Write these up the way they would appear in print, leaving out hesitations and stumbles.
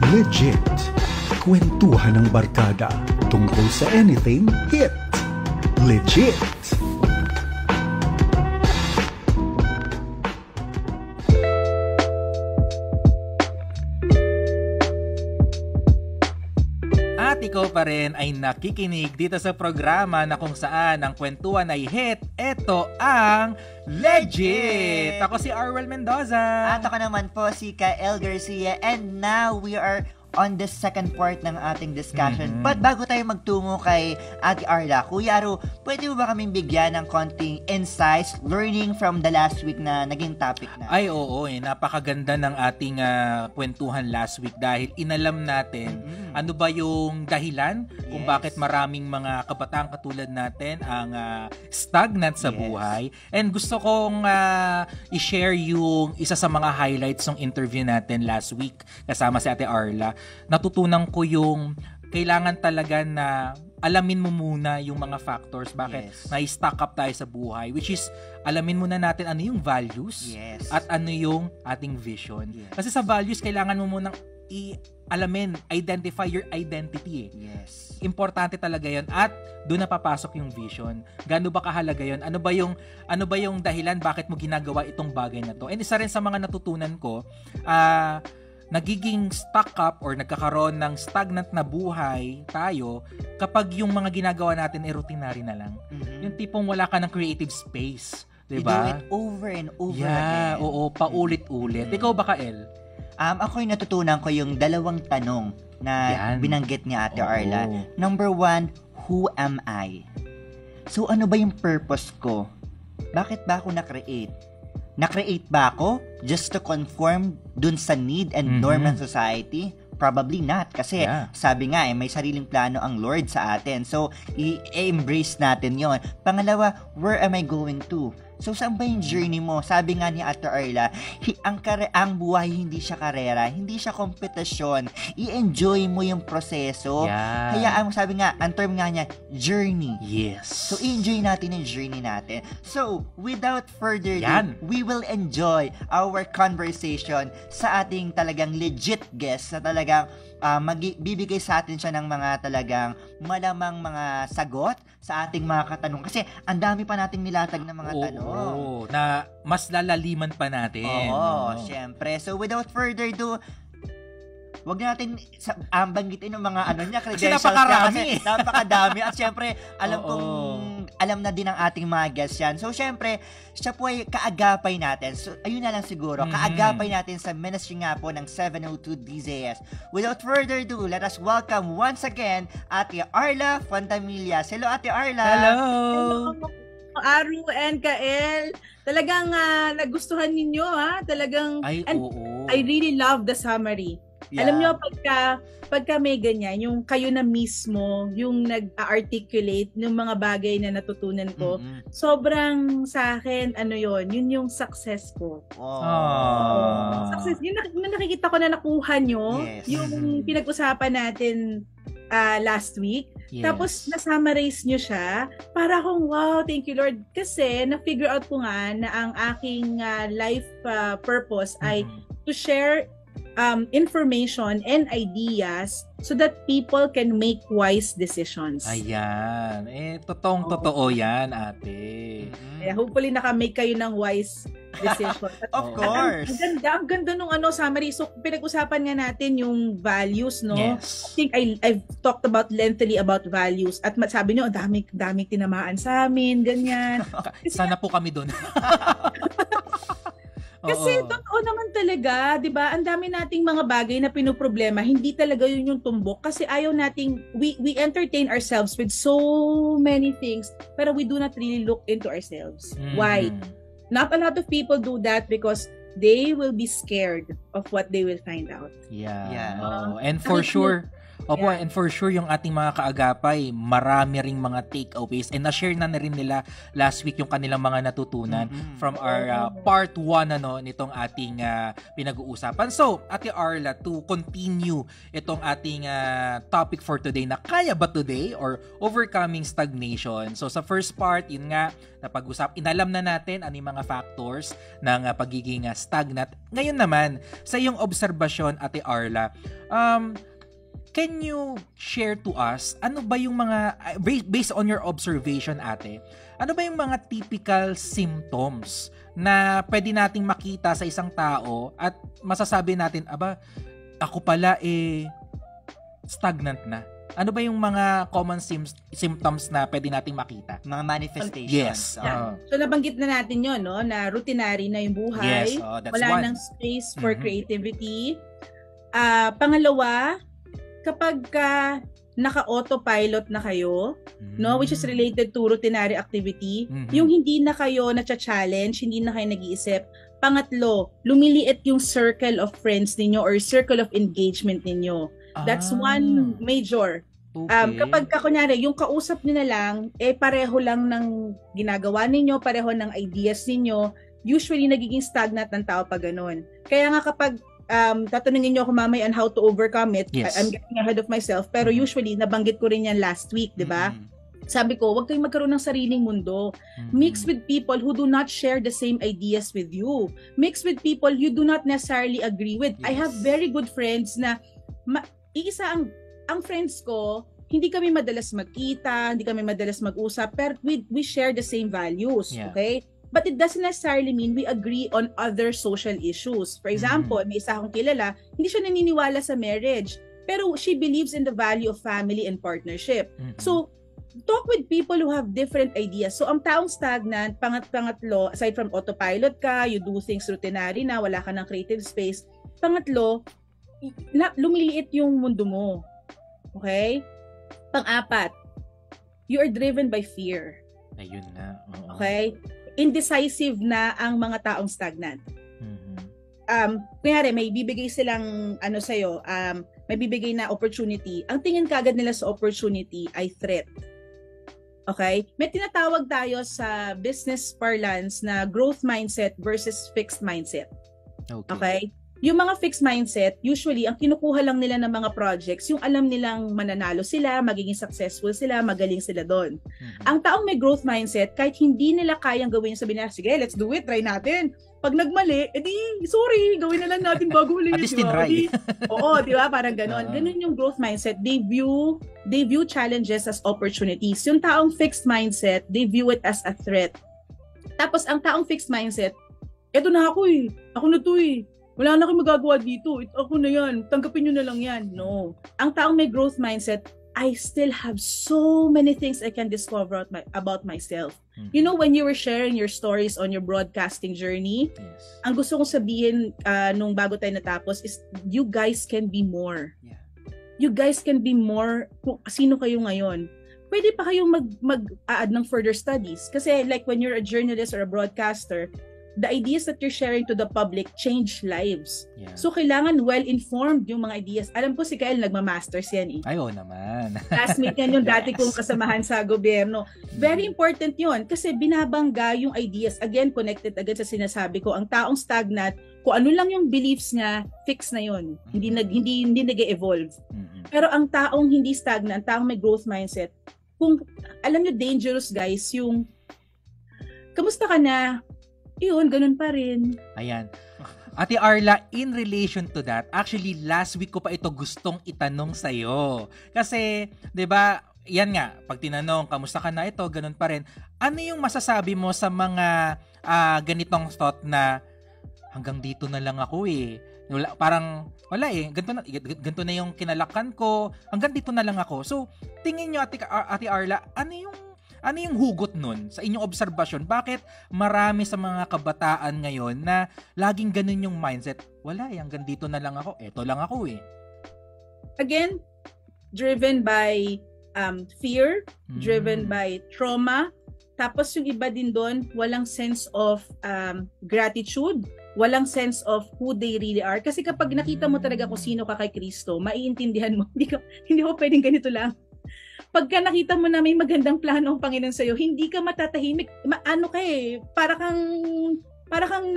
Legit. Kwentuhan ng barkada tungkol sa anything hit. Legit. At ikaw pa rin ay nakikinig dito sa programa na kung saan ang kwentuhan ay hit. Ito ang Legit! Ako si Arwel Mendoza. At ako naman po si Kael Garcia. And now we are on the second part ng ating discussion. But bago tayo magtungo kay Ate Arla, Kuya Aro, pwede mo ba kaming bigyan ng konting insights, learning from the last week na naging topic na? Ay oo, napakaganda ng ating kwentuhan last week dahil inalam natin ano ba yung dahilan kung bakit maraming mga kabataan katulad natin ang stagnant sa buhay. And gusto kong i-share yung isa sa mga highlights ng interview natin last week kasama si Ate Arla. Natutunan ko yung kailangan talaga na alamin mo muna yung mga factors bakit na-stuck up tayo sa buhay, which is alamin muna natin ano yung values at ano yung ating vision. Kasi sa values, kailangan mo munang identify your identity. Importante talaga yun at doon napapasok yung vision. Gaano ba kahalaga yun? Ano ba yung dahilan bakit mo ginagawa itong bagay na to? And isa rin sa mga natutunan ko, nagiging stuck up or nagkakaroon ng stagnant na buhay tayo kapag yung mga ginagawa natin ay routinary na lang. Yung tipong wala ka ng creative space. Diba? You do it over and over again. Oo, paulit-ulit. Ikaw ba, Kael? Ako yung natutunan ko yung dalawang tanong na binanggit ni Ate Arla. Number 1, who am I? So, ano ba yung purpose ko? Bakit ba ako na-create? Na-create ba ako just to conform dun sa need and norm ng society? Probably not. Kasi sabi nga may sariling plano ang Lord sa atin. So, i-embrace natin yon. Pangalawa, where am I going to? So, saan ba yung journey mo? Sabi nga ni Ate Arla, ang buhay hindi siya karera, hindi siya kompetisyon. I-enjoy mo yung proseso. Kaya sabi nga, ang term nga niya, journey. So, i-enjoy natin yung journey natin. So, without further ado, we will enjoy our conversation sa ating talagang legit guest na talagang bibigay sa atin siya ng mga talagang malamang mga sagot sa ating mga katanong. Kasi ang dami pa nating nilatag na mga tanong. Na mas lalaliman pa natin. Syempre. So, without further ado, wag natin banggitin yung mga credentials. Kasi napakadami. At syempre, alam na din ng ating mga guests yan. So, syempre, siya po ay kaagapay natin. So, ayun na lang siguro. Kaagapay natin sa ministry nga po ng 702 DZS. Without further ado, let us welcome once again Ate Arla Fontamillas. Hello, Ate Arla. Hello. Aru and Kael. Talagang nagustuhan ninyo, ha? Talagang, I really love the summary. Alam nyo, pagka may ganyan, yung kayo na mismo, yung nag-articulate ng mga bagay na natutunan ko, sobrang sa akin, yun yung success ko. Success, yung nakikita ko na nakuha nyo, yung pinag-usapan natin last week, tapos na-summarize nyo siya, para akong, wow, thank you Lord, kasi na-figure out ko nga na ang aking life purpose ay to share information and ideas so that people can make wise decisions. Ayan. Totoo yan, ate. Hopefully naka-make kayo ng wise decision. Of course. Ang ganda nung summary. So, pinag-usapan nga natin yung values, no? Yes. I think I've talked about lengthily about values. At sabi nyo, daming tinamaan sa amin, ganyan. Sana po kami doon. Kasi totoo naman talaga, 'di ba? Ang dami nating mga bagay na pinoproblema, hindi talaga 'yun yung tumbok kasi ayaw nating we entertain ourselves with so many things, pero we do not really look into ourselves. Why? Not a lot of people do that because they will be scared of what they will find out. And for sure, Opo, and for sure yung ating mga kaagapay, marami ring mga takeaways and na-share na rin nila last week yung kanilang mga natutunan from our part 1 nitong ating pinag-uusapan. So, Ate Arla, to continue itong ating topic for today na kaya ba today or overcoming stagnation. So, sa first part, yun nga, inalam na natin ano yung mga factors ng pagiging stagnant. Ngayon naman, sa iyong obserbasyon, Ate Arla, can you share to us, ano ba yung mga, based on your observation, ate, ano ba yung mga typical symptoms na pwede nating makita sa isang tao at masasabi natin, ako pala stagnant na? Ano ba yung mga common symptoms na pwede nating makita? Mga manifestations. Yes. So nabanggit na natin yun, no? Na routinary na yung buhay. Yes, that's wala one. nang space for creativity. Pangalawa, kapag naka-autopilot na kayo, no, which is related to routinary activity, yung hindi na kayo na-challenge, hindi na kayo nag-iisip. Pangatlo, lumiliit yung circle of friends ninyo or circle of engagement ninyo. That's one major. Okay. Kapag kunyari, yung kausap nyo na lang, pareho lang ng ginagawa ninyo, pareho ng ideas ninyo, usually nagiging stagnant ng tao pag ganun. Kaya nga kapag tatanungin niyo ako mamaya on how to overcome it. Yes. I'm getting ahead of myself. Pero usually, nabanggit ko rin yan last week, di ba? Sabi ko, huwag kayong magkaroon ng sariling mundo. Mix with people who do not share the same ideas with you. Mix with people you do not necessarily agree with. Yes. I have very good friends na, iisa ang friends ko, hindi kami madalas magkita, hindi kami madalas mag-usap, pero we share the same values, okay? But it doesn't necessarily mean we agree on other social issues. For example, may isa akong kilala, hindi siya naniniwala sa marriage, pero she believes in the value of family and partnership. So, talk with people who have different ideas. So, ang taong stagnant, pangatlo, aside from autopilot ka, you do things routinary na, wala ka ng creative space. Pangatlo, lumiliit yung mundo mo. Okay? Pang-apat, you are driven by fear. Ayun na. Okay? Indecisive na ang mga taong stagnant. Kunyari, may bibigay silang sa'yo, may bibigay na opportunity. Ang tingin kagad nila sa opportunity ay threat. Okay? May tinatawag tayo sa business parlance na growth mindset versus fixed mindset. Okay? Yung mga fixed mindset, usually, ang kinukuha lang nila ng mga projects, yung alam nilang mananalo sila, magiging successful sila, magaling sila doon. Ang taong may growth mindset, kahit hindi nila kayang gawin, sabihin nila, sige, let's do it, try natin. Pag nagmali, sorry, gawin na lang natin bago ulit. At least tinry. Oo, di ba? Parang ganon. Ganon yung growth mindset. They view challenges as opportunities. Yung taong fixed mindset, they view it as a threat. Tapos, ang taong fixed mindset, eto na ako ako na to wala na kayong magagawa dito. Ako na yan. Tanggapin nyo na lang yan. No. Ang taong may growth mindset, I still have so many things I can discover about myself. You know, when you were sharing your stories on your broadcasting journey, ang gusto kong sabihin nung bago tayo natapos is you guys can be more. You guys can be more kung sino kayo ngayon. Pwede pa kayong mag-add ng further studies. Kasi like when you're a journalist or a broadcaster, the ideas that you're sharing to the public change lives. So, kailangan well-informed yung mga ideas. Alam ko si Kyle, nagma-masters yan Ayaw naman. Classmate yan yung dati kong kasamahan sa gobyerno. Very important yun kasi binabangga yung ideas. Again, connected agad sa sinasabi ko. Ang taong stagnant, kung ano lang yung beliefs niya, fix na yun. Hindi nag-evolve. Pero ang taong hindi stagnant, taong may growth mindset, kung alam nyo, dangerous guys, yung kamusta ka na? Yun, ganun pa rin. Ayan. Ate Arla, in relation to that, actually last week ko pa ito gustong itanong sa'yo. Kasi, 'di ba, yan nga, pag tinanong, kamusta ka na ito, ganun pa rin. Ano yung masasabi mo sa mga ganitong thought na hanggang dito na lang ako wala ganito na yung kinalakan ko, hanggang dito na lang ako. So, tingin nyo, Ate Arla, ano yung hugot nun sa inyong obserbasyon? Bakit marami sa mga kabataan ngayon na laging ganun yung mindset? Wala hanggang dito na lang ako. Eto lang ako Again, driven by fear, driven by trauma. Tapos yung iba din doon, walang sense of gratitude, walang sense of who they really are. Kasi kapag nakita mo talaga kung sino ka kay Kristo, maiintindihan mo, hindi ko pwedeng ganito lang. Pagka nakita mo na may magandang plano ang Panginoon sa'yo, hindi ka matatahimik. Para kang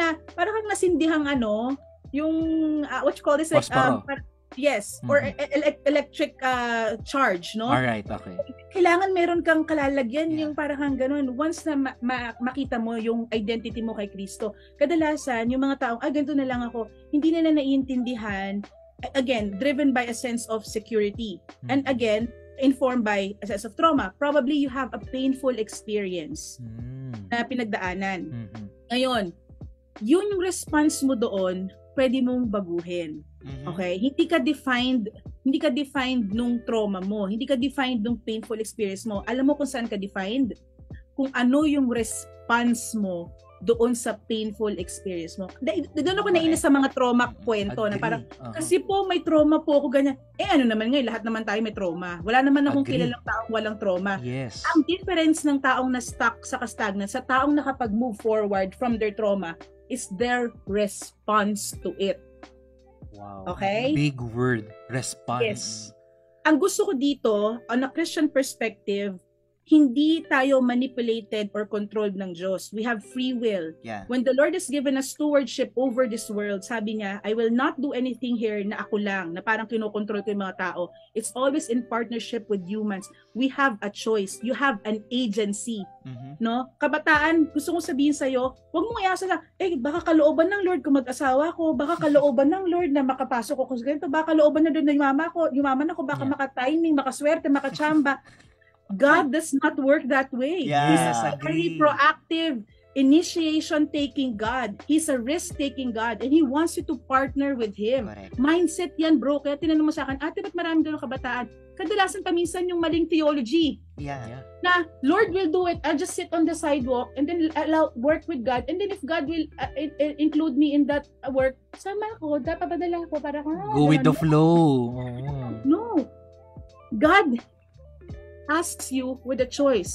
nasindihang yung what you call this, like or electric charge, no? All right, okay. Kailangan meron kang kalalagyan, yung parang ganun. Once na makita mo yung identity mo kay Kristo, kadalasan yung mga taong ganito na lang ako, hindi nila naiintindihan, again, driven by a sense of security. And again, informed by a sense of trauma. Probably you have a painful experience na pinagdaanan. Ngayon, yun yung response mo doon, pwede mong baguhin. Okay? Hindi ka defined nung trauma mo. Hindi ka defined nung painful experience mo. Alam mo kung saan ka defined? Kung ano yung response mo doon sa painful experience mo. Doon ako nainis sa mga trauma kwento na parang, kasi po may trauma po ako ganyan. Ano naman ngayon, lahat naman tayo may trauma. Wala naman akong kilalang taong walang trauma. Yes. Ang difference ng taong na-stuck sa stagnant sa taong nakapag-move forward from their trauma is their response to it. Wow. Okay? Big word, response. Yes. Ang gusto ko dito, on a Christian perspective, hindi tayo manipulated or controlled ng Diyos. We have free will. Yeah. When the Lord has given us stewardship over this world, sabi niya, I will not do anything here na ako lang, na parang kinokontrol ko yung mga tao. It's always in partnership with humans. We have a choice. You have an agency. No? Kabataan, gusto kong sabihin sa'yo, huwag mong iasa na, baka kalooban ng Lord kung mag-asawa ko, baka kalooban ng Lord na makapasok ko sa ganito, baka kalooban na doon na yumaman ako, baka makatiming, makaswerte, makachamba. God does not work that way. Yes, He's a very proactive, initiation-taking God. He's a risk-taking God. And He wants you to partner with Him. Correct. Mindset yan, bro. Kaya tinanong mo sa akin, ate, ba't maraming ganun kabataan? Kadalasan paminsan yung maling theology. Yeah. Na, Lord will do it. I'll just sit on the sidewalk and then work with God. And then if God will include me in that work, sama ako, papadala ako para go with the flow. No. God asks you with a choice.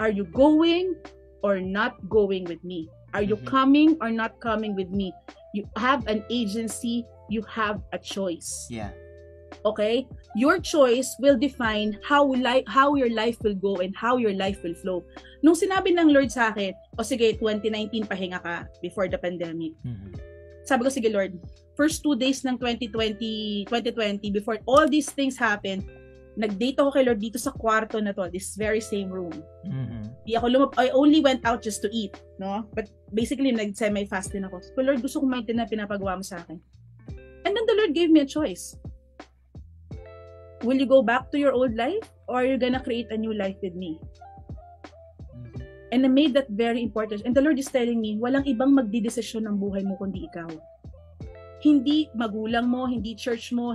Are you going or not going with me? Are you coming or not coming with me? You have an agency. You have a choice. Yeah. Okay? Your choice will define how your life will go and how your life will flow. Nung sinabi ng Lord sa akin, sige, 2019 pahinga ka before the pandemic. Sabi ko, sige Lord, first 2 days ng 2020, before all these things happen, nag-date ako kay Lord dito sa kwarto na to, this very same room. Di ako I only went out just to eat, no? But basically, nag-semi-fast din ako. So, Lord, gusto kong maintindihan na pinapagawa mo sa akin. And then the Lord gave me a choice. Will you go back to your old life or are you gonna create a new life with me? And I made that very important. And the Lord is telling me, walang ibang magdidesisyon ng buhay mo kundi ikaw. Hindi magulang mo, hindi church mo,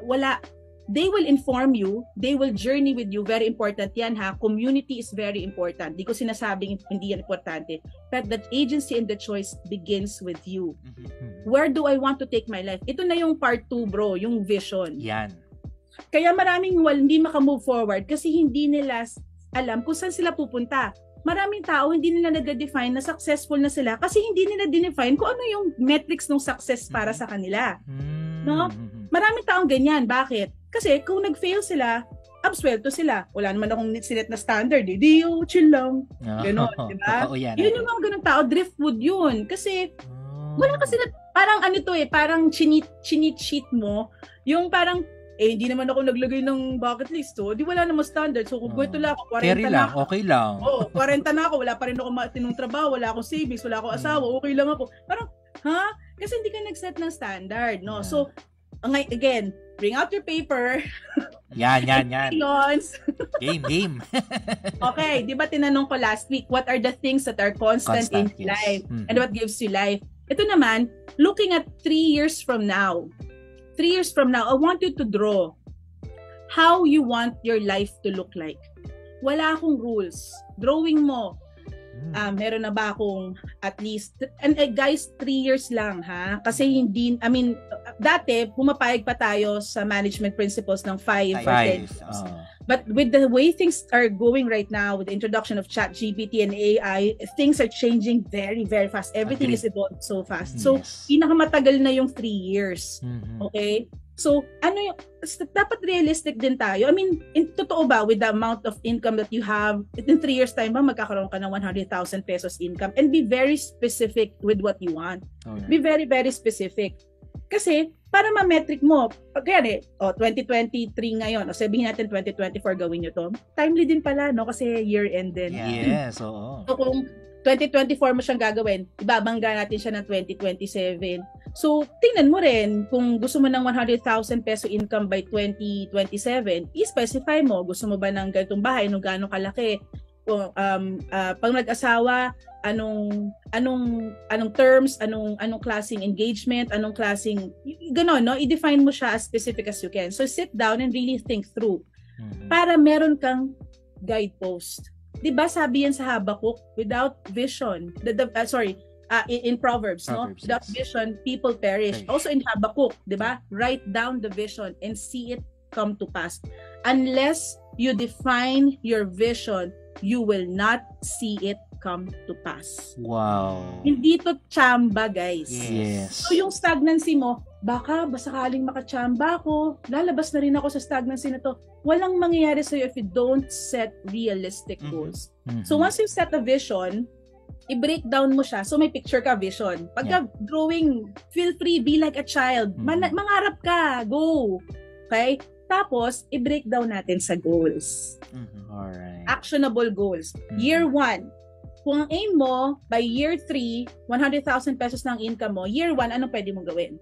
wala. They will inform you, they will journey with you. Very important yan ha. Community is very important. Di ko sinasabing hindi yan importante. But that agency and the choice begins with you. Where do I want to take my life? Ito na yung part 2 bro, yung vision. Yan. Kaya maraming hindi makamove forward kasi hindi nila alam kung saan sila pupunta. Maraming tao hindi nila nag-define na successful na sila kasi hindi nila define kung ano yung metrics ng success para sa kanila. No? Maraming taong ganyan. Bakit? Kasi kung nag-fail sila, absuelto sila. Wala naman akong sinet na standard. Chill lang. Ganon, diba? Yun yung mga ganun tao. Driftwood yun. Kasi, wala kasi parang parang chinit sheet mo. Yung parang, hindi naman ako naglagay ng bucket list. Di wala naman standard. So, kung ito lang ako, 40 na ako. Okay lang. 40 na ako. Wala pa rin ako tinong trabaho. Wala akong savings. Wala akong asawa. Okay lang ako. Parang, kasi hindi ka nag-set ng standard, no? So, again, bring out your paper. Yan. Game. Okay, di ba tinanong ko last week, what are the things that are constant in life? And what gives you life? Ito naman, looking at 3 years from now. 3 years from now, I want you to draw how you want your life to look like. Wala akong rules. Drawing mo. Meron na ba akong at least, and guys, 3 years lang ha? Kasi dati, pumapayag pa tayo sa management principles ng 5 or 10 years. But with the way things are going right now, with the introduction of ChatGPT and AI, things are changing very, very fast. Everything is evolving so fast. So, pinakamatagal na yung 3 years. Okay? So, dapat realistic din tayo. I mean, totoo ba, with the amount of income that you have, in 3 years time ba, magkakaroon ka ng 100,000 pesos income? And be very specific with what you want. Okay. Be very, very specific. Kasi, para ma-metric mo, kaya 2023 ngayon, o sabihin natin 2024 gawin nyo to, timely din pala, no? Kasi year-end din. Yes, oo. So, kung 2024 mo siyang gagawin, ibabangga natin siya ng 2027. So, tingnan mo rin, kung gusto mo ng 100,000 peso income by 2027, i-specify mo, gusto mo ba ng ganitong bahay, nung gaano kalaki, kung pag nag-asawa, anong terms, anong klaseng engagement, anong klaseng ganon, no? I-define mo siya as specific as you can. So sit down and really think through para meron kang guidepost. 'Di ba sabi yan sa Habakkuk, without vision, in Proverbs, no? Without vision, people perish. Also in Habakkuk, 'di ba? Write down the vision and see it come to pass. Unless you define your vision, you will not see it come to pass. Wow. Hindi to tsamba, guys. Yes. So yung stagnancy mo, baka sakaling makachamba ako, lalabas na rin ako sa stagnancy na to. Walang mangyayari sa'yo if you don't set realistic goals. So once you set a vision, i-break down mo siya. So may picture ka, vision. Pagka drawing, feel free, be like a child. Mangarap ka, go. Okay? Tapos, i-break down natin sa goals. Alright. Actionable goals. Year 1, kung ang aim mo, by year 3, 100,000 pesos ng income mo, year 1, anong pwede mong gawin?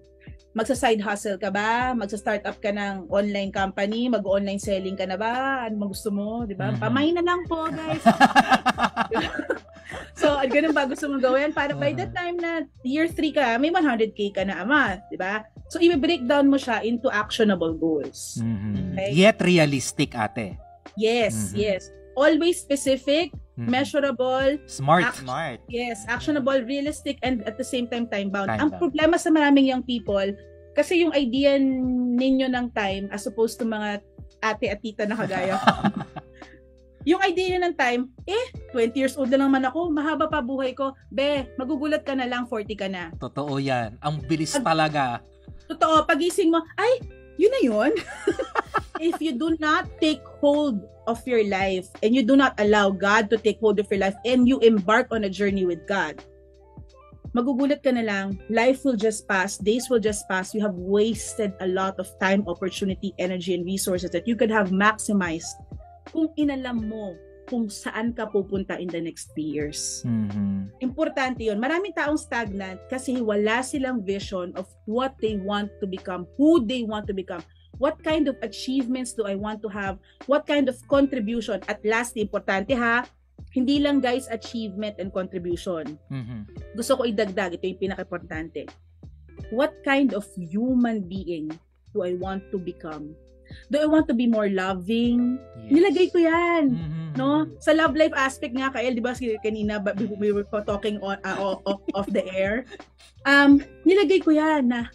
Magsa-side hustle ka ba? Magsa-startup ka ng online company? Mag-online selling ka na ba? Ano gusto mo? Diba? Pamay na lang po, guys. So, ganun ba gusto mong gawin? Para by the time na year 3 ka, may 100K ka na a month. Diba? So, i-break down mo siya into actionable goals. Okay? Yet realistic, ate. Yes, yes. Always specific, measurable, smart. Yes, actionable, realistic, and at the same time time-bound. Ang problema sa maraming young people, kasi yung idea ninyo ng time as opposed to mga ate at tita na kagaya. Yung idea nyo ng time, 20 years old na lang man ako, mahaba pa buhay ko. Magugulat ka na lang, 40 ka na. Totoo yan. Ang bilis talaga. Totoo, pagising mo, yun na yun. If you do not take hold of your life and you do not allow God to take hold of your life and you embark on a journey with God, magugulat ka na lang, life will just pass, days will just pass, you have wasted a lot of time, opportunity, energy, and resources that you could have maximized kung inalam mo kung saan ka pupunta in the next 3 years. Importante yun. Maraming taong stagnant kasi wala silang vision of what they want to become, who they want to become. What kind of achievements do I want to have? What kind of contribution? At last, importante hindi lang guys achievement and contribution. Gusto ko idagdag, ito yung pinaka-importante. What kind of human being do I want to become? Do I want to be more loving? Yes. Nilagay ko yan. No? Sa love life aspect nga, Kael, di ba kanina we were talking off the air. Nilagay ko yan na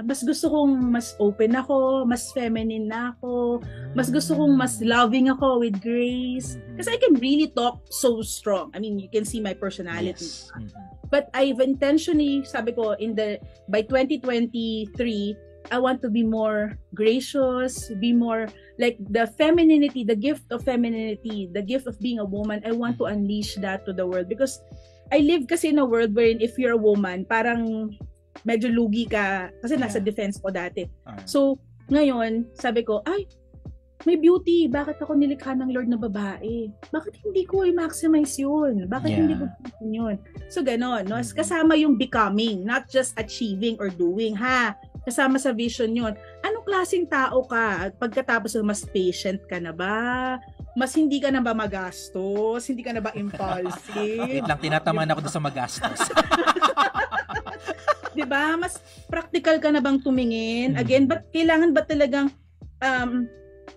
mas gusto kong mas open ako, mas feminine na ako, mas gusto kong mas loving ako with grace. Kasi I can really talk so strong. I mean, you can see my personality. Yes. But I've intentionally, sabi ko, by 2023, I want to be more gracious, be more like the femininity, the gift of femininity, the gift of being a woman. I want to unleash that to the world because I live kasi in a world wherein if you're a woman, parang medyo lugi ka kasi nasa defense ko dati. So, ngayon, sabi ko, may beauty. Bakit ako nilikha ng Lord na babae? Bakit hindi ko i-maximize yun? Bakit hindi ko yun? So, ganon. No? Kasama yung becoming, not just achieving or doing. Kasama sa vision yun. Anong klaseng tao ka? Pagkatapos, mas patient ka na ba? Mas hindi ka na ba magastos? Hindi ka na ba impulsive? Wait lang, tinatamaan ako doon sa magastos. Diba? Mas practical ka na bang tumingin? Again, kailangan ba talagang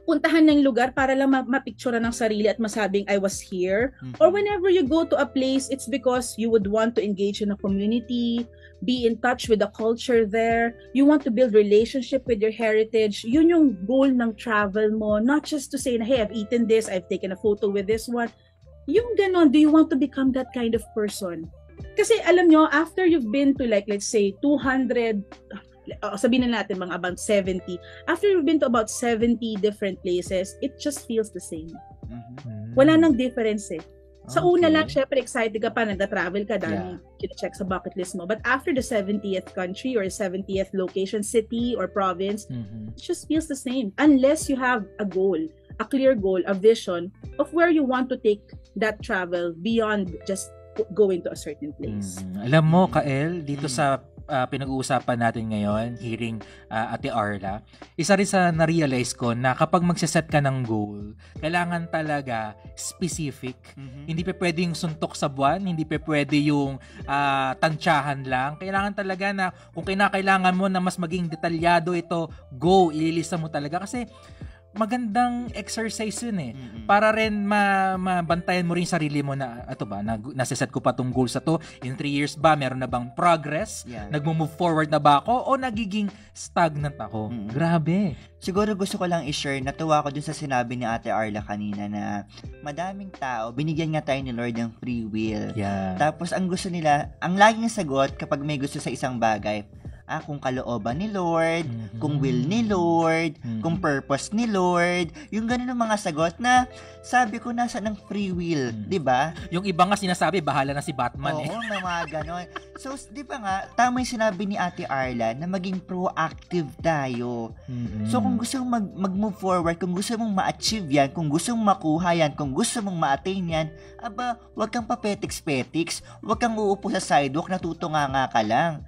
puntahan ng lugar para lang mapicture ng sarili at masabing I was here. Or whenever you go to a place, it's because you would want to engage in a community, be in touch with the culture there. You want to build relationship with your heritage. Yun yung goal ng travel mo. Not just to say, hey, I've eaten this, I've taken a photo with this one. Yung ganon, do you want to become that kind of person? Kasi alam nyo, after you've been to like, let's say, 200, sabihin na natin mga about 70, after you've been to about 70 different places, it just feels the same. Wala nang difference eh. Sa una lang, syempre excited ka pa, nagda-travel ka, dahil kina-check sa bucket list mo. But after the 70th country or 70th location, city or province, it just feels the same. Unless you have a goal, a clear goal, a vision of where you want to take that travel beyond just going to a certain place. Alam mo, Kael, dito sa pinag-uusapan natin ngayon, hearing Ate Arla, isa rin sa na-realize ko na kapag magsaset ka ng goal, kailangan talaga specific. Hindi pa pwede yung suntok sa buwan, hindi pa pwede yung tansyahan lang. Kailangan talaga na kung kinakailangan mo na mas maging detalyado ito, go, ililista mo talaga. Kasi magandang exercise yun eh. Para rin mabantayan mo rin sarili mo na, ito ba, nasiset ko pa tong goals na to, in 3 years ba, meron na bang progress? Nagmo-move forward na ba ako? O nagiging stagnant ako? Grabe. Siguro gusto ko lang i-share, natuwa ko dun sa sinabi ni Ate Arla kanina na madaming tao, binigyan nga tayo ni Lord ng free will. Tapos ang gusto nila, ang laging sagot kapag may gusto sa isang bagay, kung kalooban ni Lord, kung will ni Lord, kung purpose ni Lord, yung ganun ng mga sagot na sabi ko nasa ng free will, di ba? Yung iba nga sinasabi, bahala na si Batman. Oo, may mga ganon. So, di ba nga, tama yung sinabi ni Ate Arla na maging proactive tayo. So, kung gusto mong mag-move forward, kung gusto mong ma-achieve yan, kung gusto mong makuha yan, kung gusto mong ma-attain yan, wag kang papetiks-petiks, wag kang uupo sa sidewalk, natutunganga ka lang.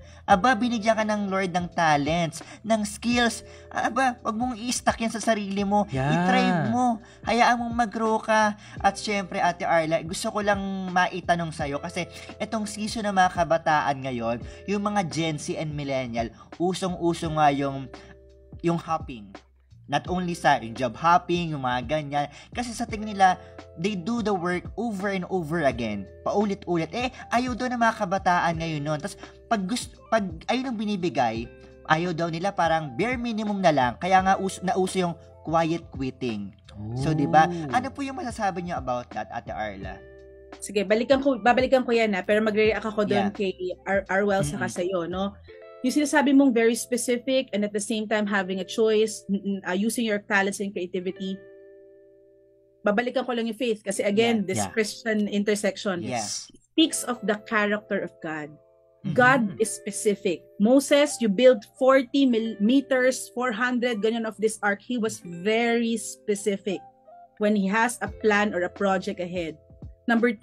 Binigyan ka ng Lord ng talents, ng skills. Wag mong i-stack yan sa sarili mo. I-try mo. Hayaan mong mag-grow ka. At syempre, Ate Arla, gusto ko lang maitanong sa'yo kasi itong season ng mga kabataan ngayon, yung mga Gen Z and Millennial, usong-uso nga yung hopping. Not only sa yung job hopping, yung mga ganyan. Kasi sa tingin nila, they do the work over and over again. Paulit-ulit. Ayaw daw ng mga kabataan ngayon nun. Tapos, pag ayaw nang binibigay, ayaw daw nila parang bare minimum na lang. Kaya nga nauso yung quiet quitting. So, di ba? Ano po yung masasabi niyo about that, Ate Arla? Sige, babalikan ko yan pero magre-react ako doon kay Arwell saka sa'yo, no? Yung sinasabi mong very specific and at the same time having a choice, using your talents and creativity. Babalikan ko lang yung faith kasi again, this Christian intersection speaks of the character of God. God is specific. Moses, you build 40 meters, 400, ganyan of this ark. He was very specific when he has a plan or a project ahead. Number 2,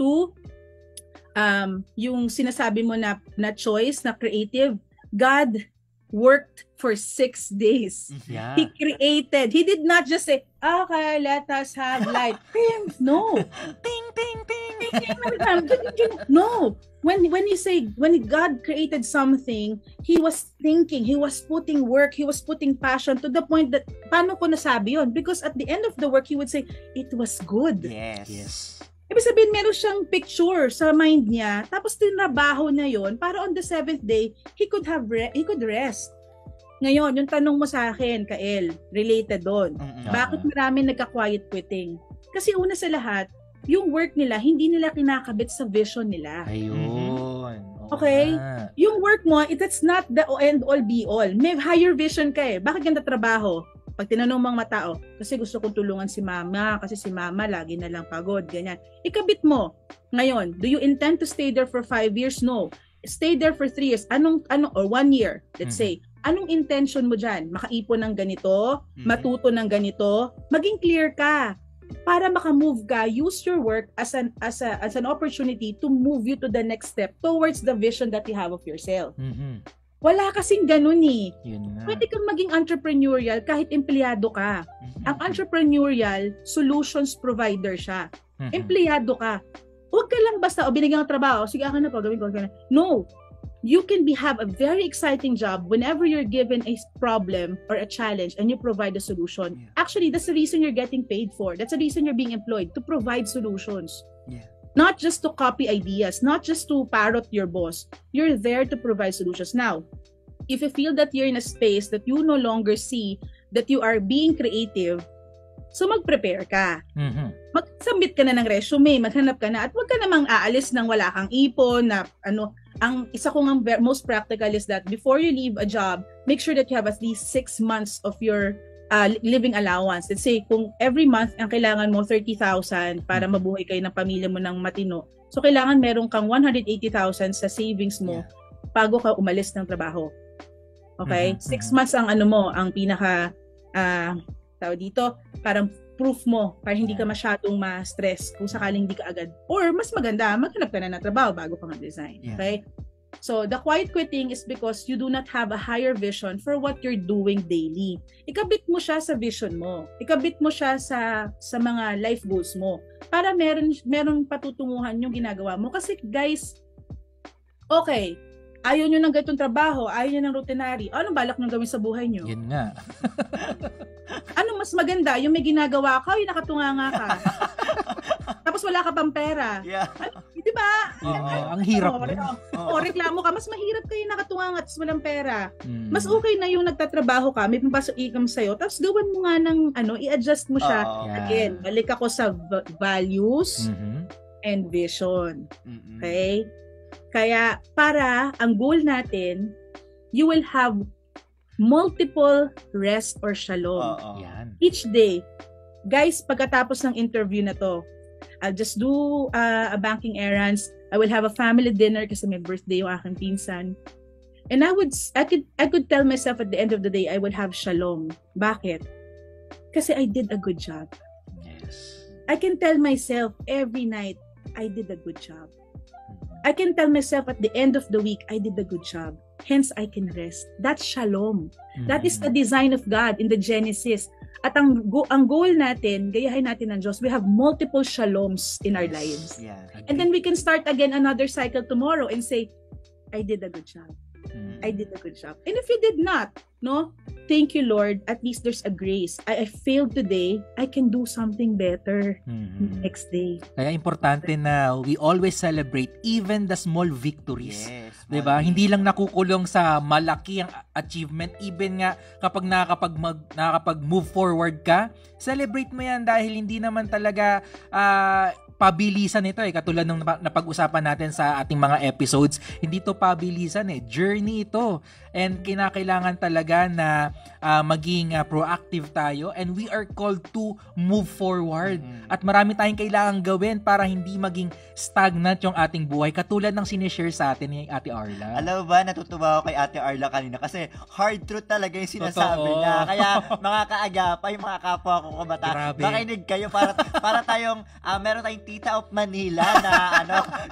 yung sinasabi mo na choice, na creative, God worked for 6 days. He created. He did not just say, okay, let us have light. No. Ting, ting, ting. No. When God created something, He was thinking, He was putting work, He was putting passion to the point that, paano ko nasabi yun? Because at the end of the work, He would say, it was good. Yes. Ibig sabihin, meron siyang picture sa mind niya, tapos tinrabaho na yon para on the 7th day, he could rest. Ngayon, yung tanong mo sa akin, Kael, related doon. Bakit marami nagka-quiet quitting? Kasi una sa lahat, yung work nila, hindi nila kinakabit sa vision nila. Ayun. Okay? Yung work mo, that's not the end all be all. May higher vision ka eh. Bakit ganda trabaho? Pag tinanong mga tao, kasi gusto kong tulungan si mama, kasi si mama lagi na lang pagod, ganyan. Ikabit mo. Ngayon, do you intend to stay there for 5 years? No. Stay there for 3 years. Or 1 year, let's say. Anong intention mo dyan? Makaipon ng ganito? Matuto ng ganito? Maging clear ka. Para makamove ka, use your work as an opportunity to move you to the next step towards the vision that you have of yourself. Wala kasing ganun eh. Pwede kang maging entrepreneurial kahit empleyado ka. Ang entrepreneurial, solutions provider siya. Empleyado ka. Huwag ka lang basta, binigyan ng trabaho, sige, akin na po, gawin ko. No. you can have a very exciting job whenever you're given a problem or a challenge and you provide a solution. Yeah. Actually, that's the reason you're getting paid for. That's the reason you're being employed, to provide solutions. Yeah. Not just to copy ideas, not just to parrot your boss. You're there to provide solutions. Now, if you feel that you're in a space that you no longer see that you are being creative, so mag-prepare ka. Mm-hmm. Mag-submit ka na ng resume, maghanap ka na, at huwag ka namang aalis nang wala kang ipon na ano. Ang isa kong most practical is that before you leave a job, make sure that you have at least 6 months of your living allowance. Let's say, kung every month ang kailangan mo 30,000 para mabuhay kayo ng pamilya mo ng matino, so kailangan meron kang 180,000 sa savings mo bago ka umalis ng trabaho. Okay? 6 months ang ang pinaka tao dito, parang proof mo para hindi ka masyadong ma-stress kung sakaling hindi ka agad. Or mas maganda, maghanap ka na ng trabaho bago ka mag-resign. Yeah. Okay? So, the quiet quitting is because you do not have a higher vision for what you're doing daily. Ikabit mo siya sa vision mo. Ikabit mo siya sa mga life goals mo. Para meron patutunguhan yung ginagawa mo. Kasi guys, okay, ayaw nyo ng ganitong trabaho, ayaw nyo ng routinary. Anong balak nyo gawin sa buhay nyo? Yun nga. Ano mas maganda? Yung may ginagawa ka, yung nakatunganga ka. Tapos wala ka pang pera. Yeah. Di ba? Ang hirap. Reklamo ka. Mas mahirap kayo nakatunganga at walang pera. Mas okay na yung nagtatrabaho ka, may pampasok income sa'yo, tapos gawan mo nga ng i-adjust mo siya. Again, balik ako sa values and vision. Okay? Kaya para ang goal natin, you will have multiple rest or shalom. Each day. Guys, pagkatapos ng interview na to, I'll just do a banking errands. I will have a family dinner kasi may birthday yung aking pinsan. And I could tell myself at the end of the day, I would have shalom. Bakit? Kasi I did a good job. Yes. I can tell myself every night, I did a good job. I can tell myself at the end of the week, I did a good job. Hence, I can rest. That's shalom. That is the design of God in the Genesis. At ang goal natin, gayahin natin ng Diyos, we have multiple shaloms in our lives. Yeah, and then we can start again another cycle tomorrow and say, I did a good job. I did a good job. And if you did not, no, thank you, Lord. At least there's a grace. I failed today. I can do something better next day. Kaya importante na we always celebrate even the small victories. Yes, diba? Hindi lang nakukulong sa malaki ang achievement. Even nga kapag nakakapag-move forward ka, celebrate mo yan dahil hindi naman talaga pabilisan ito katulad ng napag-usapan natin sa ating mga episodes. Hindi to pabilisan journey ito. And kinakailangan talaga na maging proactive tayo and we are called to move forward. At marami tayong kailangan gawin para hindi maging stagnant yung ating buhay katulad ng sinishare sa atin ni Ate Arla. Alam mo ba, natutuwa ako kay Ate Arla kanina kasi hard truth talaga yung sinasabi niya. Kaya mga kaagapay, mga kapwa ko kabataan, makinig kayo para tayong meron tayong Tita of Manila na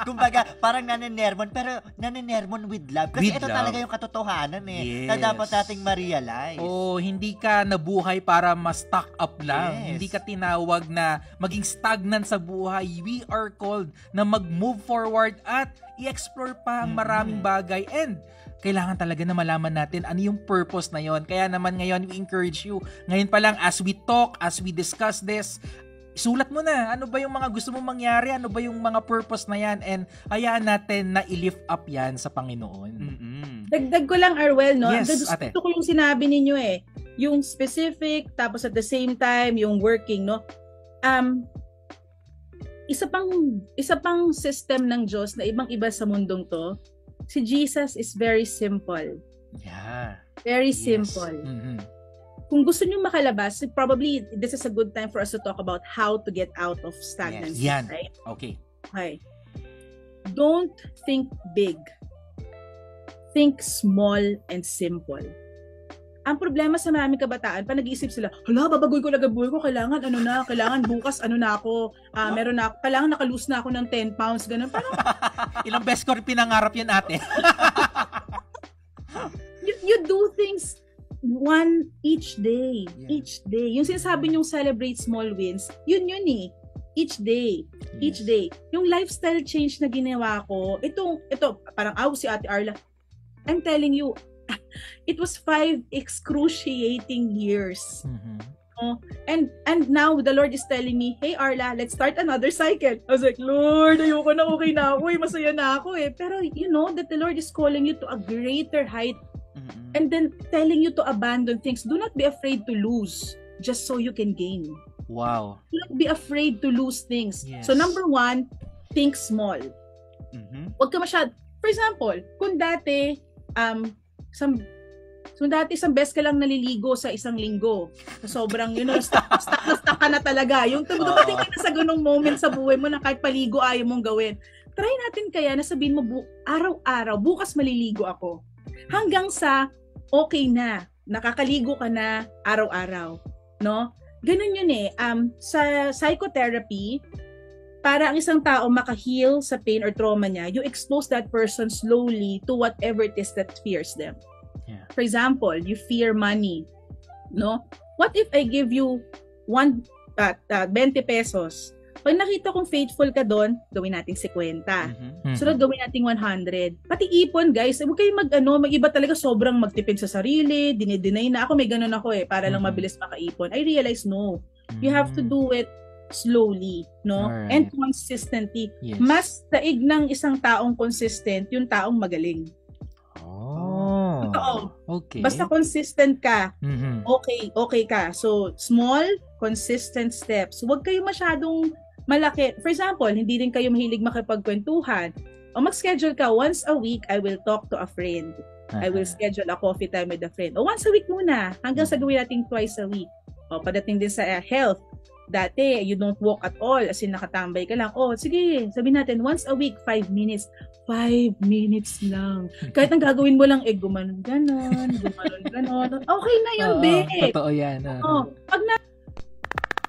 kumbaga parang nanenermon pero nanenermon with love. Kasi ito talaga yung katotohanan na dapat nating ma-realize. Hindi ka nabuhay para ma-stock up lang. Yes. Hindi ka tinawag na maging stagnant sa buhay. We are called na mag-move forward at i-explore pa ang maraming bagay and kailangan talaga na malaman natin ano yung purpose na yon. Kaya naman ngayon we encourage you. Ngayon pa lang as we talk, as we discuss this, sulat mo na, ano ba yung mga gusto mong mangyari, ano ba yung mga purpose na yan, and hayaan natin na i-lift up yan sa Panginoon. Dagdag ko lang, Arwel, no? Yes, gusto ko yung sinabi ninyo yung specific, tapos at the same time, yung working, no? Isa pang system ng Diyos na ibang-iba sa mundong to, si Jesus is very simple. Yeah. Very simple. Kung gusto niyo makalabas, probably this is a good time for us to talk about how to get out of stagnancy. Yes. Right? Okay. Don't think big. Think small and simple. Ang problema sa maraming kabataan, pa nag-iisip sila, babagoy ko lang ang buhay ko, kailangan bukas na ako, meron na ako, kailangan naka-lose na ako ng 10 pounds, ganun. Parang, ilang beses ko rin pinangarap yan, ate. you do things one each day. Each day. Yung sinasabi niyong celebrate small wins, yun each day. Each day. Yung lifestyle change na ginawa ko, ito parang si Ate Arla, I'm telling you, it was 5 excruciating years. And now the Lord is telling me, hey Arla, let's start another cycle. I was like, Lord, ayoko na, okay na ako, masaya na ako eh. Pero you know that the Lord is calling you to a greater height and then telling you to abandon things. Do not be afraid to lose just so you can gain. Wow. Do not be afraid to lose things. Yes. So number 1, think small. Huwag ka masyad. For example, kung dati isang beses ka lang naliligo sa isang linggo. Sobrang, stuck ka na talaga. Yung dumating ka na sa ganung moment sa buhay mo na kahit paligo ayaw mong gawin. Try natin kaya na sabihin mo, araw-araw, bukas maliligo ako. Hanggang sa, okay na, nakakaligo ka na araw-araw. No? Ganun yun eh. Sa psychotherapy, para ang isang tao maka-heal sa pain or trauma niya, you expose that person slowly to whatever it is that fears them. Yeah. For example, you fear money, no? What if I give you 20 pesos? Pag nakita kong faithful ka doon, gawin natin 50. Sunod gawin natin 100. Pati ipon, guys, huwag kayong mag-iba talaga sobrang magtipid sa sarili, dinideny na ako, may ganun ako para lang mabilis makaipon. I realize, no. You have to do it slowly, no? Alright. And consistently. Yes. Mas daig ng isang taong consistent, yung taong magaling. Totoo. Okay. Basta consistent ka, okay ka. So, small, consistent steps. Huwag kayo masyadong malaki. For example, hindi rin kayo mahilig makipagkwentuhan. O mag-schedule ka, once a week, I will talk to a friend. I will schedule a coffee time with a friend. O once a week muna, hanggang sa gawin natin twice a week. O padating din sa health. Dati, you don't walk at all, as in nakatambay ka lang. Oh, sige, sabihin natin, once a week, 5 minutes. 5 minutes lang. Kahit ang gagawin mo lang, gumanon, ganon. Okay na yun, be. Totoo yan.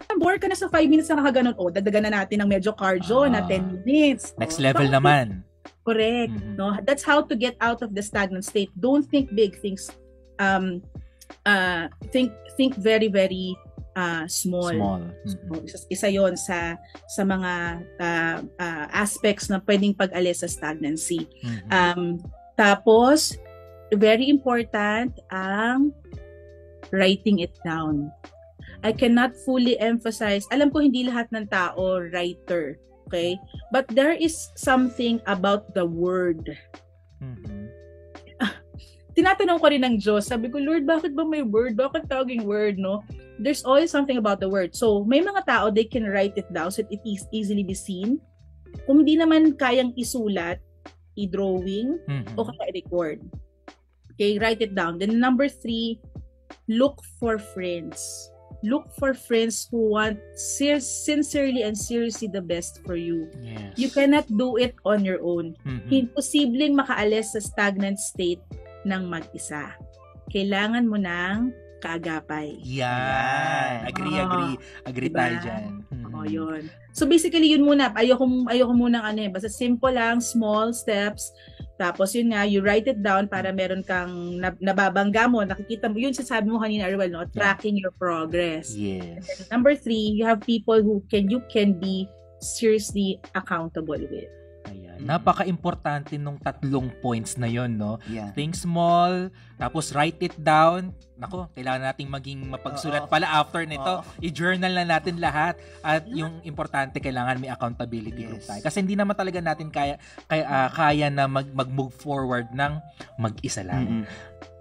Pag bore ka na sa 5 minutes na nakaganon, dadagan na natin ng medyo cardio na 10 minutes. Next level naman. Correct. No? That's how to get out of the stagnant state. Don't think big things. Think very, very small. Isa yon sa mga aspects na pwedeng pag-alis sa stagnancy. Tapos very important ang writing it down. I cannot fully emphasize, alam ko hindi lahat ng tao writer, okay? But there is something about the word. Tinatanong ko rin ng Diyos, sabi ko, Lord, bakit ba may word? Bakit tawaging word, no? There's always something about the word. So, may mga tao, they can write it down so it is easily be seen. Kung hindi naman kayang isulat, i-drawing, o kaya i-record. Okay, write it down. Then number 3, look for friends. Look for friends who want sincerely and seriously the best for you. Yes. You cannot do it on your own. Imposibleng makaalis sa stagnant state ng mag-isa. Kailangan mo ng kaagapay. Yan. Agree diba? Tayo dyan. Yun. So basically, yun muna. Ayoko munang basta simple lang, small steps. Tapos yun nga, you write it down para meron kang nababangga mo, nakikita mo, yun sasabi mo kanina, Arwel, no? Tracking your progress. Yes. And number 3, you have people who you can be seriously accountable with. Ayan. Napaka-importante nung 3 points na yon, no? Yeah. Think small, tapos write it down. Nako, kailangan nating maging mapagsulat pala after nito. I-journal na natin lahat. At yung importante, kailangan may accountability group tayo. Kasi hindi naman talaga natin kaya na mag-move forward ng mag-isa lang.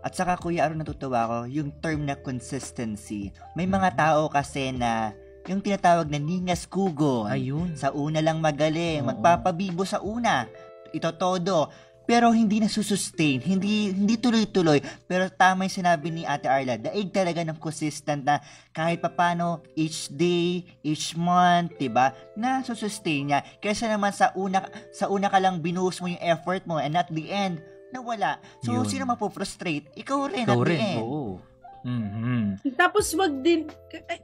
At saka, Kuya Aaron, natutuwa ko, yung term na consistency. May mga tao kasi na yung tinatawag na ningas kugo. Ayun. Sa una lang magaling, magpapabibo sa una. Ito todo. Pero hindi nasusustain, hindi tuloy-tuloy. Pero tama yung sinabi ni Ate Arla, daig talaga ng consistent na kahit papano, each day, each month, diba, na susustain niya. Kaysa naman sa una ka lang binuhos mo yung effort mo and at the end, nawala. So, sino mapo-frustrate? Ikaw rin at the end. Oo. Tapos wag din,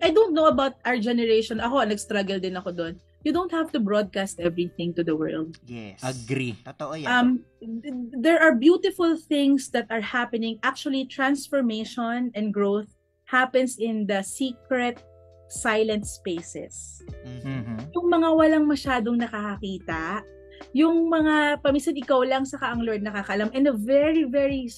I don't know about our generation. Ako, nag-struggle din ako doon. You don't have to broadcast everything to the world. Yes. Agree. Totoo yan. There are beautiful things that are happening. Actually, transformation and growth happens in the secret, silent spaces. Yung mga walang masyadong nakakakita, yung mga paminsan ikaw lang saka ang Lord nakakalam, and a very, very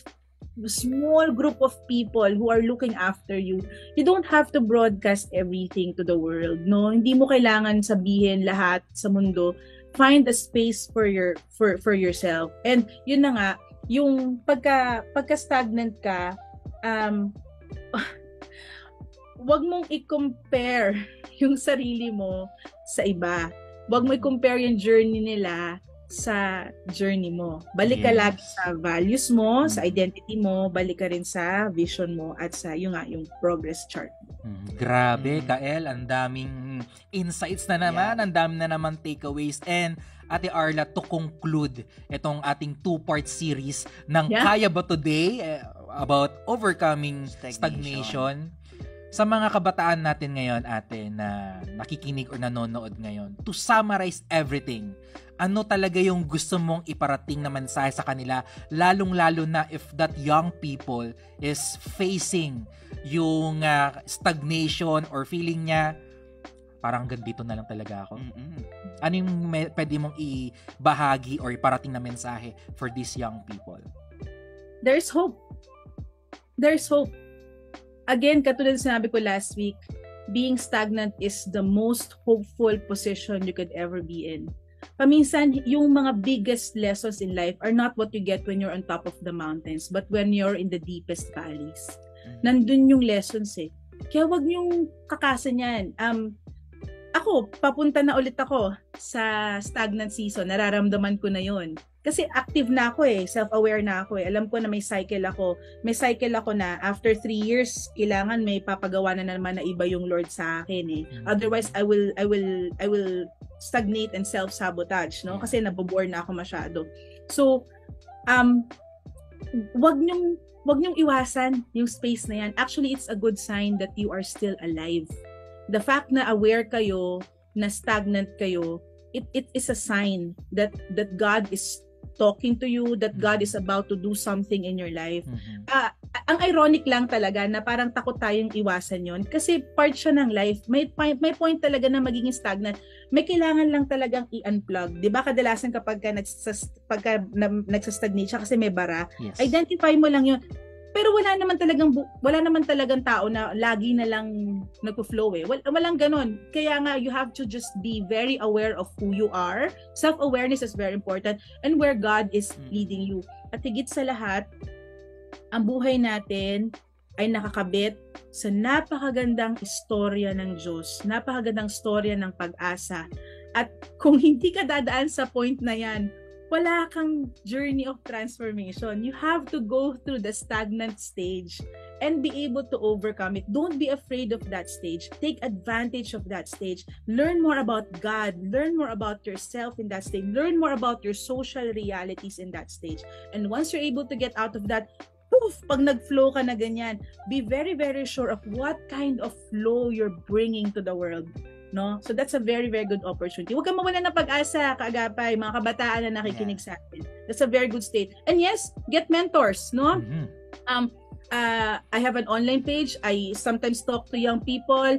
small group of people who are looking after you. You don't have to broadcast everything to the world, no? Hindi mo kailangan sabihin lahat sa mundo. Find a space for yourself. And yun na nga, yung pagka stagnant ka, wag mong i-compare yung sarili mo sa iba. Wag mo i-compare yung journey nila sa journey mo. Balik ka lagi sa values mo, sa identity mo, balik ka rin sa vision mo at sa yung progress chart. Grabe, Kael, ang daming insights na naman, ang dami na naman takeaways. And Ate Arla, to conclude itong ating 2-part series ng Kaya Ba Today about overcoming stagnation. Sa mga kabataan natin ngayon, ate, na nakikinig o nanonood ngayon, to summarize everything, ano talaga yung gusto mong iparating na mensahe sa kanila, lalong-lalo na if that young people is facing yung stagnation or feeling niya, parang ganito na lang talaga ako. Ano yung pwede mong ibahagi or iparating na mensahe for these young people? There's hope. There's hope. Again, katulad sinabi ko last week, being stagnant is the most hopeful position you could ever be in. Paminsan, yung mga biggest lessons in life are not what you get when you're on top of the mountains, but when you're in the deepest valleys. Nandun yung lessons eh. Kaya wag niyong kakasan yan. Ako, papunta na ulit ako sa stagnant season. Nararamdaman ko na yun. Kasi active na ako eh, self-aware na ako eh. Alam ko na may cycle ako. May cycle ako na after 3 years, kailangan may papagawa na naman na iba yung Lord sa akin eh. Otherwise, I will stagnate and self-sabotage, no? Kasi nabobore na ako masyado. So, wag niyong iwasan yung space na yan. Actually, it's a good sign that you are still alive. The fact na aware kayo, na stagnant kayo, it is a sign that God is talking to you, that God is about to do something in your life. Ang ironic lang talaga na parang takot tayong iwasan yon kasi part siya ng life. May point talaga na magiging stagnant. May kailangan lang talagang i-unplug. 'Di ba kadalasan kapag nagsa-stagnate siya kasi may bara, identify mo lang yon. Pero wala naman talagang tao na lagi na lang nagpo-flow eh. Walang ganun. Kaya nga you have to just be very aware of who you are. Self-awareness is very important and where God is leading you. At higit sa lahat, ang buhay natin ay nakakabit sa napakagandang istorya ng Diyos. Napakagandang istorya ng pag-asa. At kung hindi ka dadaan sa point na yan, wala kang journey of transformation. You have to go through the stagnant stage and be able to overcome it. Don't be afraid of that stage. Take advantage of that stage. Learn more about God. Learn more about yourself in that stage. Learn more about your social realities in that stage. And once you're able to get out of that, poof, pag nag-flow ka na ganyan, be very, very sure of what kind of flow you're bringing to the world. No? So that's a very, very good opportunity. Huwag kang mawalan ng pag-asa, kaagapay, mga kabataan na nakikinig sa atin. That's a very good state. And yes, get mentors, no? I have an online page. I sometimes talk to young people.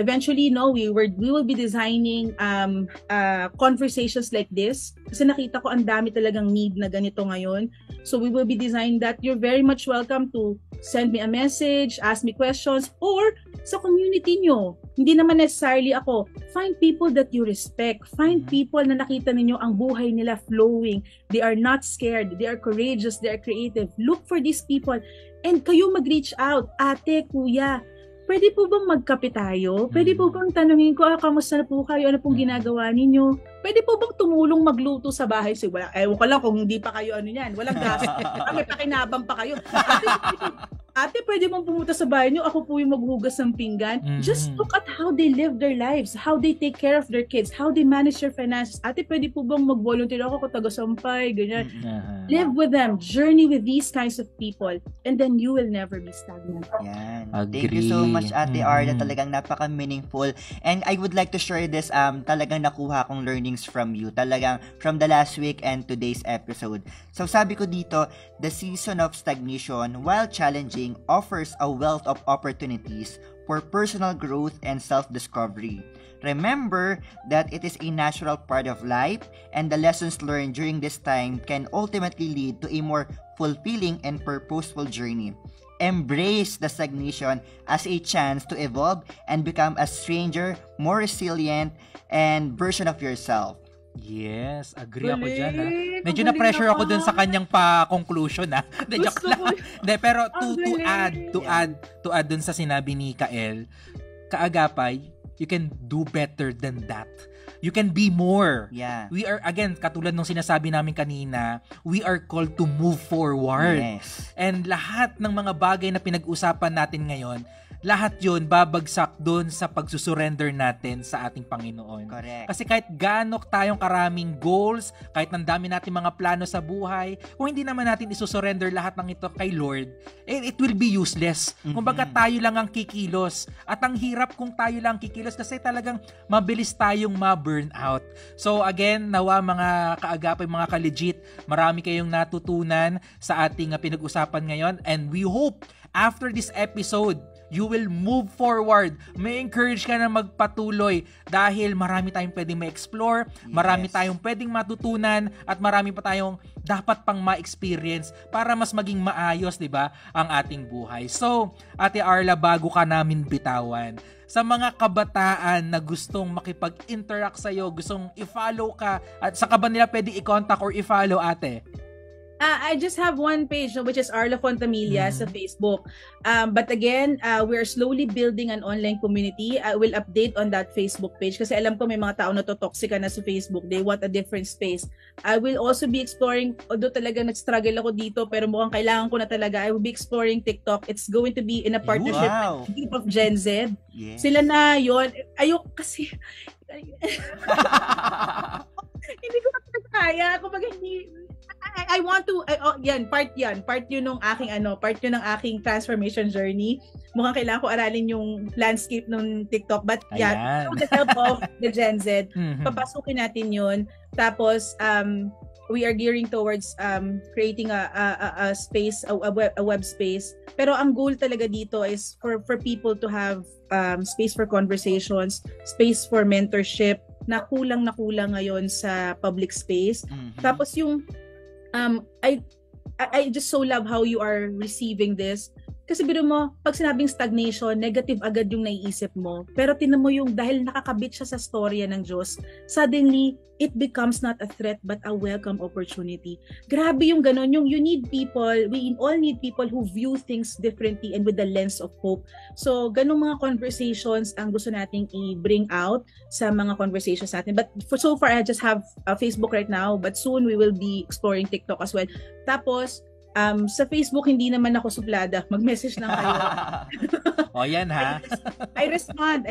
Eventually, no, we will be designing conversations like this. Kasi nakita ko ang dami talagang need na ganito ngayon. So we will be designing that. You're very much welcome to send me a message, ask me questions, or sa community nyo. Hindi naman necessarily ako. Find people that you respect. Find people na nakita ninyo ang buhay nila flowing. They are not scared. They are courageous. They are creative. Look for these people. And kayo mag-reach out. Ate, kuya, pwede po bang magkape tayo? Pwede po bang tanungin ko, kamusta na po kayo? Ano pong ginagawa ninyo? Pwede po bang tumulong magluto sa bahay? So, ewan ko lang kung hindi pa kayo ano yan. Walang gas. May pakinabang pa kayo. Ate, pwede mong pumunta sa bahay niyo, ako po yung maghugas ng pinggan. Just look at how they live their lives, how they take care of their kids, how they manage their finances. Ate, pwede po bang mag-volunteer ako kung taga-sampay, ganyan. Live with them, journey with these kinds of people, and then you will never be stagnant. Yan. Thank you so much, Ate Arla. Talagang napaka-meaningful. And I would like to share this, talagang nakuha kong learnings from you. Talagang from the last week and today's episode. So sabi ko dito, The season of stagnation, while challenging, offers a wealth of opportunities for personal growth and self-discovery. Remember that it is a natural part of life, and the lessons learned during this time can ultimately lead to a more fulfilling and purposeful journey. Embrace the stagnation as a chance to evolve and become a stranger, more resilient, and version of yourself. Yes, agree ako dyan, ha. Medyo na-pressure ako dun sa kanyang pa-conclusion, ha. Joke lang. Pero to add dun sa sinabi ni Kael, kaagapay, you can do better than that. You can be more. Yeah. We are, again, katulad nung sinasabi namin kanina, we are called to move forward. Yes. And lahat ng mga bagay na pinag-usapan natin ngayon, lahat yun babagsak doon sa pagsusurrender natin sa ating Panginoon. Correct. Kasi kahit gaano tayong karaming goals, kahit ng dami natin mga plano sa buhay, kung hindi naman natin isusurrender lahat ng ito kay Lord, it will be useless. Kumbaga tayo lang ang kikilos. At ang hirap kung tayo lang kikilos kasi talagang mabilis tayong ma-burn out. So again, nawa mga kaagapay, mga ka-legit, marami kayong natutunan sa ating pinag-usapan ngayon. And we hope after this episode, you will move forward. May encourage ka na magpatuloy dahil marami tayong pwedeng ma-explore, marami tayong pwedeng matutunan, at marami pa tayong dapat pang ma-experience para mas maging maayos, di ba, ang ating buhay. So, Ate Arla, bago ka namin bitawan, sa mga kabataan na gustong makipag-interact sa'yo, gustong i-follow ka, at saka ba nila pwedeng i-contact or i-follow, ate? I just have one page, which is Arla Fontamilla sa Facebook. But again, we're slowly building an online community. I will update on that Facebook page kasi alam ko may mga tao na toxic na sa Facebook. They want a different space. I will also be exploring, although talaga nag-struggle ako dito, pero mukhang kailangan ko na talaga, I will be exploring TikTok. It's going to be in a partnership with Group of Gen Z. Yes. Sila na yun. Ayok kasi... hindi ko na kaya. Kumbaga hindi... I want to part yun ng aking transformation journey. Mukhang kailangan ko aralin yung landscape ng TikTok, but with the help of the Gen Z, papasukin natin yun. Tapos we are gearing towards creating a space, a web space. Pero ang goal talaga dito is for people to have space for conversations, space for mentorship na kulang ngayon sa public space. Tapos yung I just so love how you are receiving this. Kasi biro mo, pag sinabing stagnation, negative agad yung naiisip mo. Pero tinan mo yung dahil nakakabit siya sa storya ng Diyos, suddenly, it becomes not a threat but a welcome opportunity. Grabe yung ganon. Yung you need people, we all need people who view things differently and with the lens of hope. So, ganong mga conversations ang gusto nating i-bring out sa mga conversations natin. But so far, I just have Facebook right now, but soon we will be exploring TikTok as well. Tapos, sa Facebook, hindi naman ako suplada. Mag-message lang kayo. O yan ha. I respond.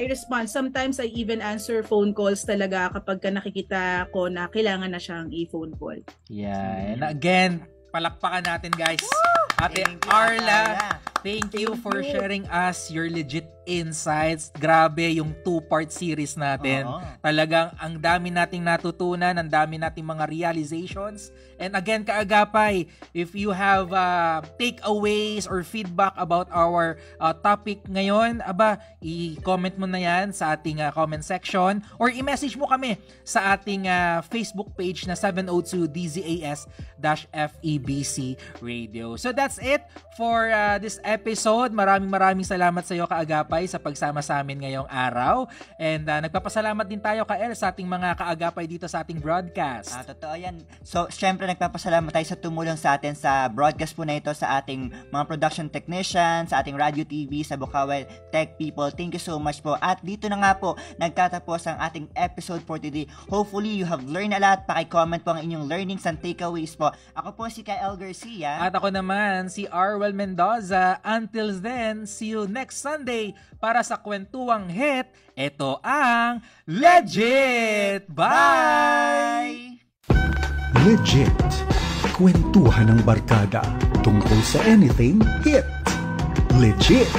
Sometimes I even answer phone calls talaga kapag nakikita ko na kailangan na siyang i-phone call. Yeah. And again, palakpakan natin guys. Ate Arla, thank you for sharing us your legit insights. Grabe yung 2-part series natin. Talagang ang dami nating natutunan, ang dami nating mga realizations. And again, kaagapay, if you have takeaways or feedback about our topic ngayon, i-comment mo na yan sa ating comment section or i-message mo kami sa ating Facebook page na 702 DZAS-FEBC Radio. So that's it for this episode. Maraming salamat sa iyo, kaagapay, sa pagsama sa amin ngayong araw. And nagpapasalamat din tayo, Kael, sa ating mga kaagapay dito sa ating broadcast. Totoo yan. So, syempre nagpapasalamat tayo sa tumulong sa atin sa broadcast po na ito, sa ating mga production technicians, sa ating radio TV, sa Bukawi Tech People. Thank you so much po. At dito na nga po, nagtatapos ang ating episode for today. Hopefully, you have learned a lot. Paki-comment po ang inyong learnings and takeaways po. Ako po si Kael Garcia. At ako naman, si Arwel Mendoza. Until then, see you next Sunday para sa Kwentuhang Hit. Ito ang Legit! Bye! Legit. Kwentuhan ng barkada tungkol sa anything hit. Legit.